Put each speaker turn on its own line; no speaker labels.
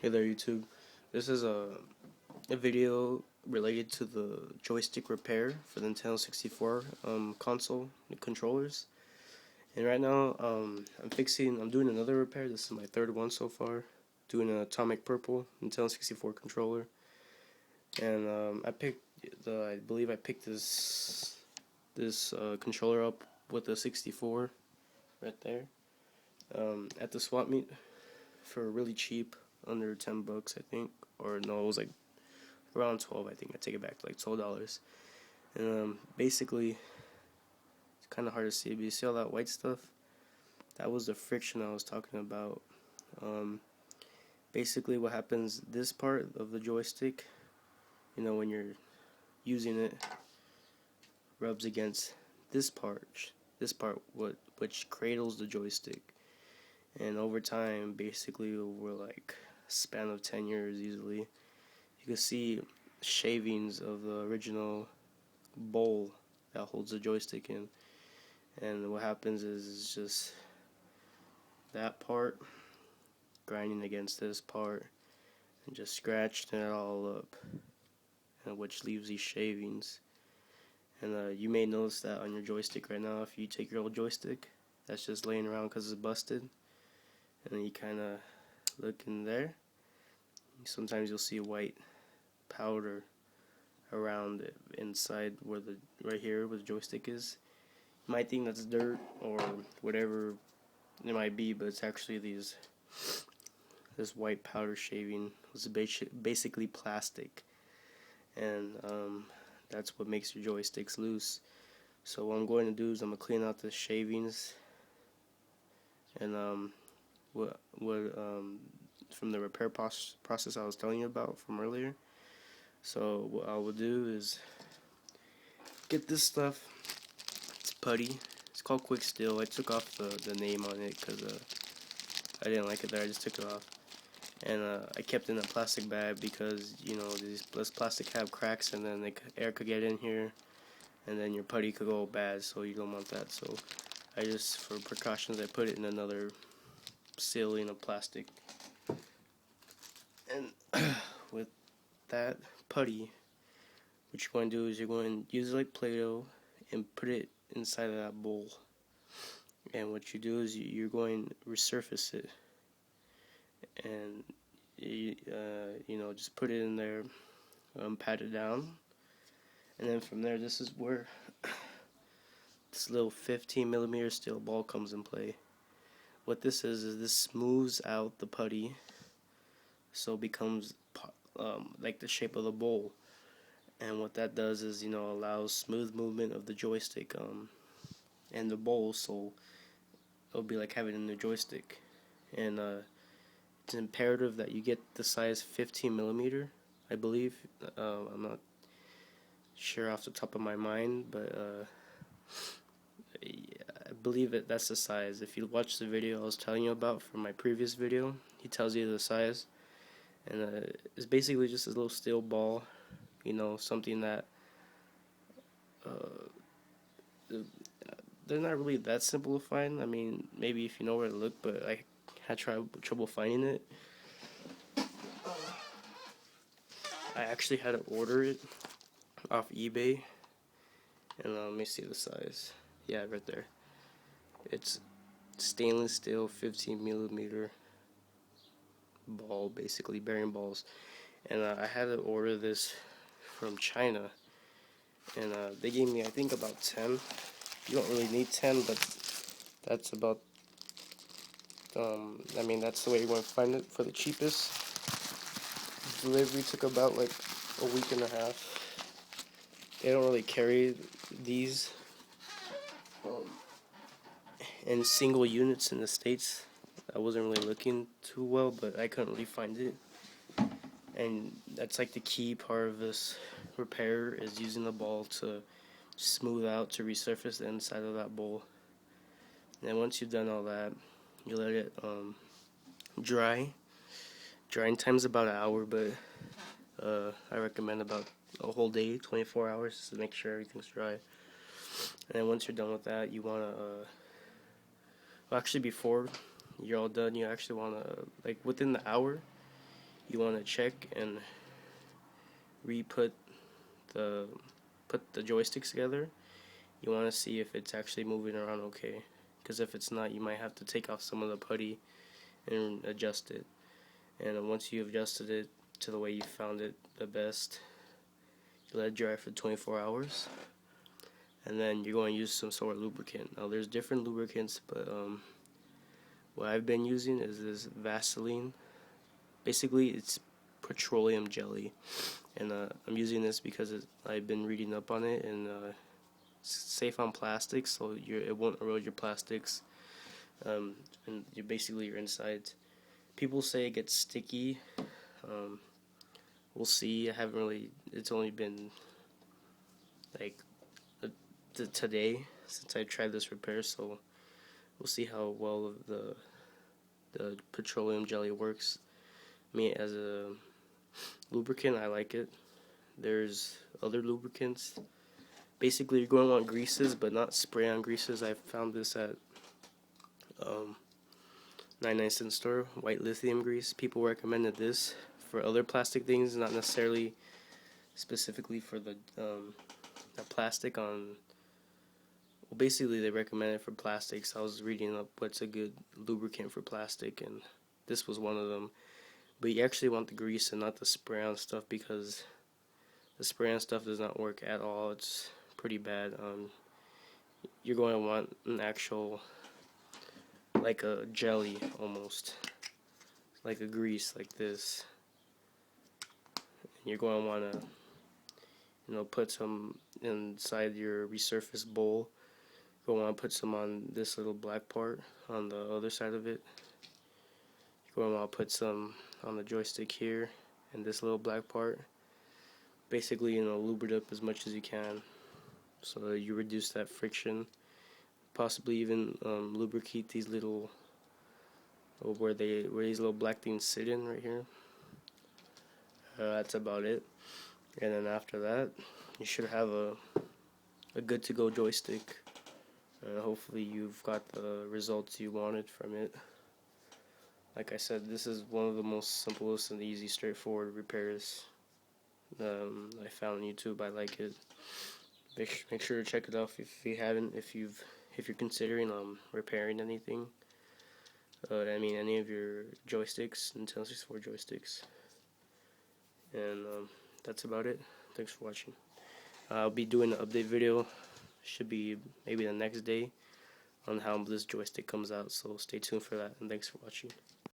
Hey there, YouTube. This is a video related to the joystick repair for the Nintendo 64 console controllers. And right now, I'm doing another repair. This is my third one so far. Doing an Atomic Purple Nintendo 64 controller. And I believe I picked this controller up with the 64 right there at the swap meet for really cheap, under $10 I think, or no, it was like around 12. I think I take it back to like $12. And basically, it's kind of hard to see, but you see all that white stuff? That was the friction I was talking about. Basically, what happens, this part of the joystick, when you're using it, rubs against which cradles the joystick. And over time, basically over like a span of 10 years easily, you can see shavings of the original bowl that holds the joystick in. And what happens is it's just that part grinding against this part and just scratching it all up, and which leaves these shavings. And you may notice that on your joystick right now. If you take your old joystick that's just laying around because it's busted, and then you kind of look in there, sometimes you'll see white powder around it, inside right here where the joystick is. You might think that's dirt or whatever it might be, but it's actually this white powder shaving. It's basically plastic, and that's what makes your joysticks loose. So what I'm going to do is I'm gonna clean out the shavings, and from the repair process I was telling you about from earlier. So what I will do is get this stuff. It's putty. It's called Quick Steel. I took off the name on it because I didn't like it there. I just took it off, and I kept it in a plastic bag because this plastic have cracks, and then air could get in here, and then your putty could go bad. So you don't want that. So I just, for precautions, I put it in another seal in a plastic. And with that putty, what you're going to do is you're going to use it like Play-Doh and put it inside of that bowl. And what you do is you're going to resurface it, and just put it in there, pat it down, and then from there, this is where this little 15mm steel ball comes in play. What this is this smooths out the putty, so it becomes like the shape of the bowl. And what that does is allows smooth movement of the joystick and the bowl, so it'll be like having a new joystick. And it's imperative that you get the size 15mm, I believe. I'm not sure off the top of my mind, but I believe that's the size. If you watch the video I was telling you about from my previous video, he tells you the size. And it's basically just a little steel ball, something that they're not really that simple to find. I mean, maybe if you know where to look, but I had trouble finding it. I actually had to order it off eBay, and let me see the size. Yeah, right there. It's stainless steel 15mm ball, basically bearing balls. And I had to order this from China, and they gave me, I think, about 10. You don't really need 10, but that's about that's the way you want to find it for the cheapest. Delivery took about like a week and a half. They don't really carry these in single units in the States. I wasn't really looking too well, but I couldn't really find it. And that's like the key part of this repair, is using the ball to smooth out, to resurface the inside of that bowl. And then once you've done all that, you let it dry. Drying time's about an hour, but I recommend about a whole day, 24 hours, to make sure everything's dry. And then once you're done with that, you want to, actually before you're all done, you actually want to, like within the hour, you want to check and re-put the put the joysticks together. You want to see if it's actually moving around okay, because if it's not, you might have to take off some of the putty and adjust it. And once you've adjusted it to the way you found it the best, you let it dry for 24 hours, and then you're going to use some sort of lubricant. Now there's different lubricants, but what I've been using is this Vaseline. Basically it's petroleum jelly, and I'm using this because I've been reading up on it, and it's safe on plastics, so it won't erode your plastics, and basically your insides. People say it gets sticky. We'll see. I haven't really. It's only been like today since I tried this repair, so we'll see how well the petroleum jelly works. Me, as a lubricant, I like it. There's other lubricants. Basically, you're going to want greases, but not spray-on greases. I found this at 99-cent store, white lithium grease. People recommended this for other plastic things, not necessarily specifically for the plastic on. Well, basically they recommend it for plastics. I was reading up what's a good lubricant for plastic, and this was one of them. But you actually want the grease and not the spray-on stuff, because the spray-on stuff does not work at all. It's pretty bad. You're going to want an actual, like a jelly almost, like a grease like this. And you're going to want to, put some inside your resurfaced bowl. You're going to want to put some on this little black part on the other side of it. You're going to want to put some on the joystick here and this little black part. Basically, lube it up as much as you can, so you reduce that friction. Possibly even lubricate these little, where these little black things sit in right here. That's about it. And then after that, you should have a good to go joystick. Hopefully you've got the results you wanted from it. Like I said, this is one of the most simplest and easy, straightforward repairs I found on YouTube. I like it. Make sure to check it out if you haven't. If you're considering repairing anything. Any of your joysticks, Nintendo 64 joysticks. And that's about it. Thanks for watching. I'll be doing an update video. Should be maybe the next day on how this joystick comes out. So stay tuned for that. And thanks for watching.